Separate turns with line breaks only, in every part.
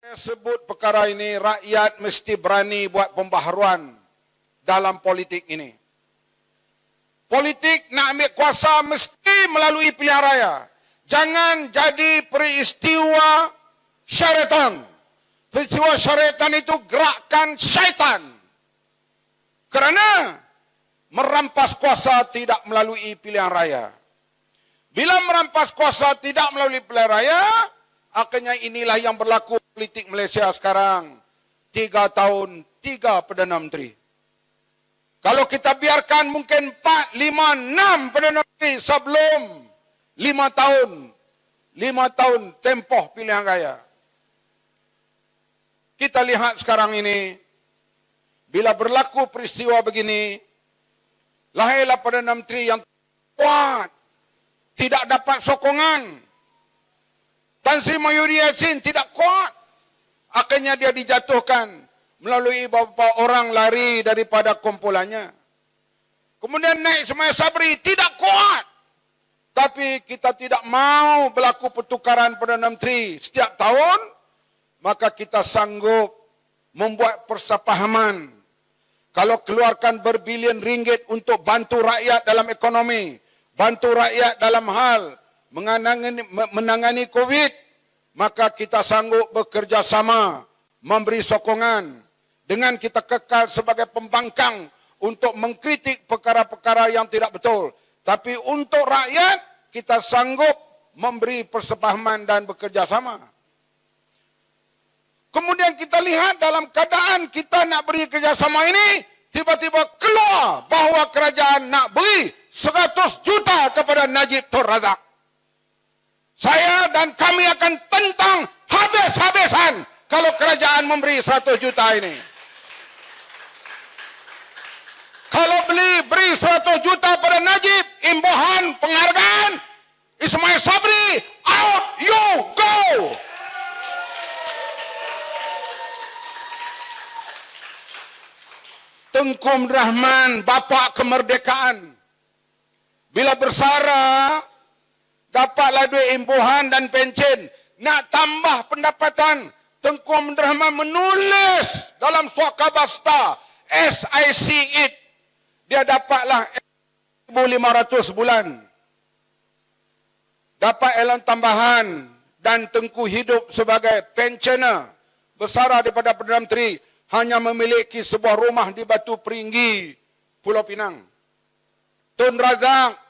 Saya sebut perkara ini, rakyat mesti berani buat pembaharuan dalam politik ini. Politik nak ambil kuasa mesti melalui pilihan raya. Jangan jadi peristiwa syaitan. Peristiwa syaitan itu gerakan syaitan. Kerana merampas kuasa tidak melalui pilihan raya. Bila merampas kuasa tidak melalui pilihan raya, akhirnya inilah yang berlaku politik Malaysia sekarang. 3 tahun, 3 Perdana Menteri. Kalau kita biarkan mungkin 4, 5, 6 Perdana Menteri sebelum 5 tahun. 5 tahun tempoh pilihan raya. Kita lihat sekarang ini, bila berlaku peristiwa begini, lahirlah Perdana Menteri yang kuat, tidak dapat sokongan. Tan Sri Mahyudin Yassin tidak kuat. Akhirnya dia dijatuhkan melalui beberapa orang lari daripada kumpulannya. Kemudian naik Ismail Sabri, tidak kuat. Tapi kita tidak mau berlaku pertukaran Perdana Menteri setiap tahun, maka kita sanggup membuat persepahaman. Kalau keluarkan berbilion ringgit untuk bantu rakyat dalam ekonomi, bantu rakyat dalam hal menangani COVID, maka kita sanggup bekerjasama, memberi sokongan dengan kita kekal sebagai pembangkang untuk mengkritik perkara-perkara yang tidak betul. Tapi untuk rakyat, kita sanggup memberi persepahaman dan bekerjasama. Kemudian kita lihat dalam keadaan kita nak beri kerjasama ini, tiba-tiba keluar bahawa kerajaan nak beri 100 juta kepada Najib Tun Razak. Saya dan kami akan tentang habis-habisan kalau kerajaan memberi 100 juta ini. Kalau beri 100 juta pada Najib, imbuhan penghargaan, Ismail Sabri, out you go. Tengku Abdul Rahman, bapa kemerdekaan, bila bersara, dapatlah duit imbuhan dan pencen. Nak tambah pendapatan, Tengku Abdul Rahman menulis dalam Swakabasta SIC8. Dia dapatlah 1,500 bulan. Dapat elan tambahan dan Tengku hidup sebagai pensioner. Bersara daripada Perdana Menteri, hanya memiliki sebuah rumah di Batu Peringgi, Pulau Pinang. Tun Razak,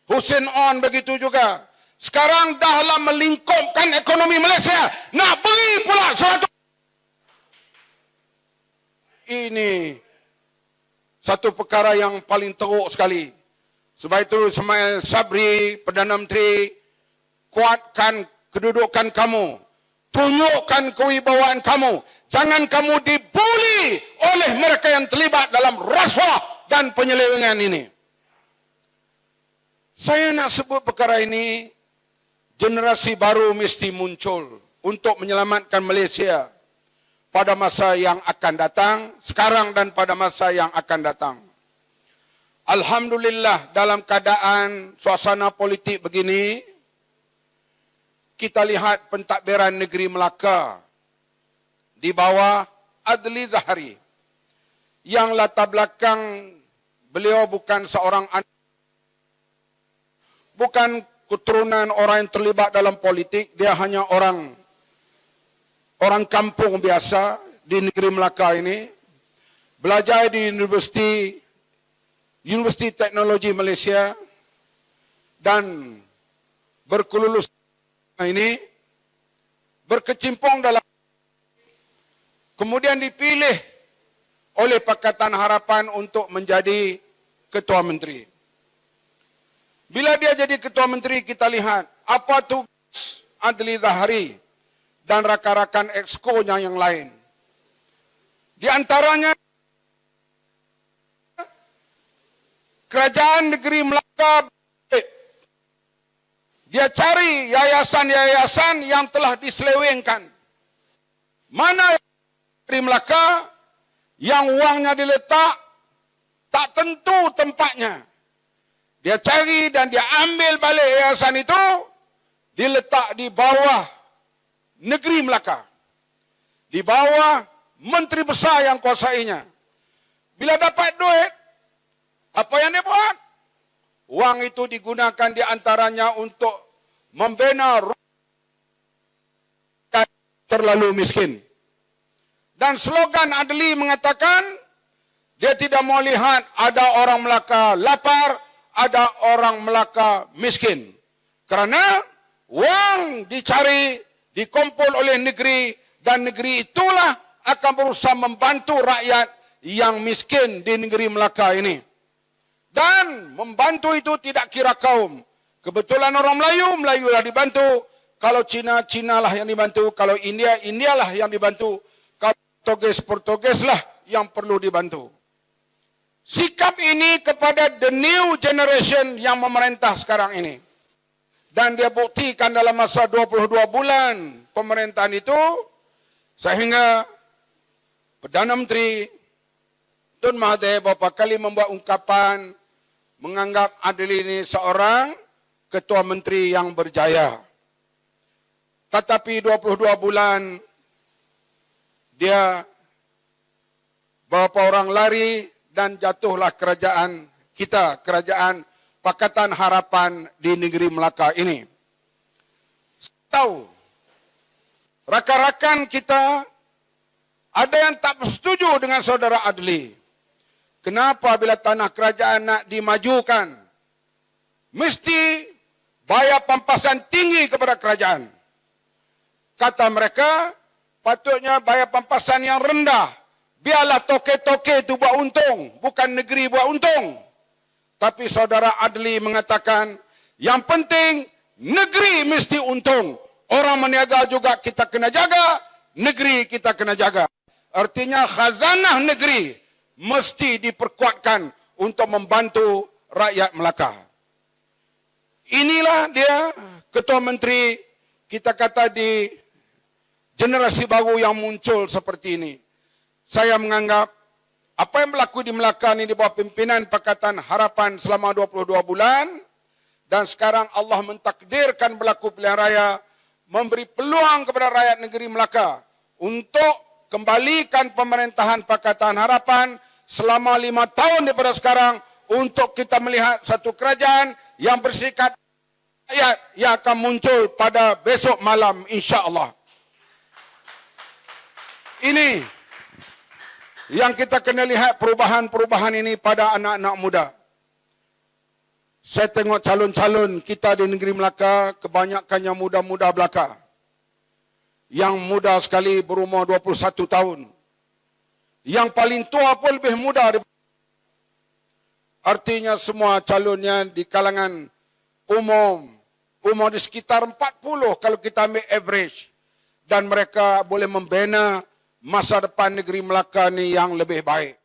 Hussein On begitu juga. Sekarang dahlah melingkupkan ekonomi Malaysia. Nak beri pula 100. Ini satu perkara yang paling teruk sekali. Sebab itu Ismail Sabri, Perdana Menteri, kuatkan kedudukan kamu. Tunjukkan kewibawaan kamu. Jangan kamu dibuli oleh mereka yang terlibat dalam rasuah dan penyelewengan ini. Saya nak sebut perkara ini, generasi baru mesti muncul untuk menyelamatkan Malaysia pada masa yang akan datang, sekarang dan pada masa yang akan datang. Alhamdulillah, dalam keadaan suasana politik begini, kita lihat pentadbiran negeri Melaka di bawah Adli Zahari, yang latar belakang beliau bukan seorang bukan keturunan orang yang terlibat dalam politik, dia hanya orang kampung biasa di negeri Melaka ini, belajar di Universiti Teknologi Malaysia dan berkelulus ini, berkecimpung dalam, kemudian dipilih oleh Pakatan Harapan untuk menjadi Ketua Menteri. Bila dia jadi Ketua Menteri, kita lihat apa tugas Adli Zahari dan rakan-rakan exco-nya yang lain. Di antaranya, Kerajaan Negeri Melaka, dia cari yayasan-yayasan yang telah diselewengkan. Mana Negeri Melaka yang wangnya diletak tak tentu tempatnya. Dia cari dan dia ambil balik yayasan itu, diletak di bawah Negeri Melaka. di bawah menteri besar yang kuasainya. Bila dapat duit, apa yang dia buat? Wang itu digunakan di antaranya untuk membina rakyat terlalu miskin. Dan slogan Adli mengatakan, dia tidak mau lihat ada orang Melaka lapar, ada orang Melaka miskin. Kerana wang dicari, dikumpul oleh negeri, dan negeri itulah akan berusaha membantu rakyat yang miskin di negeri Melaka ini. Dan membantu itu tidak kira kaum. Kebetulan orang Melayu, Melayulah dibantu. Kalau Cina, Cinalah yang dibantu. Kalau India, Indialah yang dibantu. Kalau Portugis, Portugislah yang perlu dibantu. Sikap ini kepada the new generation yang memerintah sekarang ini. Dan dia buktikan dalam masa 22 bulan pemerintahan itu, sehingga Perdana Menteri Tun Mahathir beberapa kali membuat ungkapan menganggap Adli ini seorang ketua menteri yang berjaya. Tetapi 22 bulan dia beberapa orang lari dan jatuhlah kerajaan kita, kerajaan Pakatan Harapan di negeri Melaka ini. Tahu, rakan-rakan kita ada yang tak bersetuju dengan saudara Adli. Kenapa bila tanah kerajaan nak dimajukan, mesti bayar pampasan tinggi kepada kerajaan? Kata mereka, patutnya bayar pampasan yang rendah. Biarlah toke-toke itu buat untung, bukan negeri buat untung. Tapi saudara Adli mengatakan, yang penting negeri mesti untung. Orang meniaga juga kita kena jaga, negeri kita kena jaga. Artinya khazanah negeri mesti diperkuatkan untuk membantu rakyat Melaka. Inilah dia ketua menteri, kita kata di generasi baru yang muncul seperti ini. Saya menganggap apa yang berlaku di Melaka ini di bawah pimpinan Pakatan Harapan selama 22 bulan, dan sekarang Allah mentakdirkan berlaku pilihan raya, memberi peluang kepada rakyat negeri Melaka untuk kembalikan pemerintahan Pakatan Harapan selama 5 tahun daripada sekarang, untuk kita melihat satu kerajaan yang bersikap rakyat yang akan muncul pada besok malam insya-Allah. Ini yang kita kena lihat perubahan-perubahan ini pada anak-anak muda. Saya tengok calon-calon kita di negeri Melaka, kebanyakannya muda-muda belaka. Yang muda sekali berumur 21 tahun. Yang paling tua pun lebih muda. Artinya semua calonnya di kalangan umur di sekitar 40 kalau kita ambil average. Dan mereka boleh membina masa depan negeri Melaka ni yang lebih baik.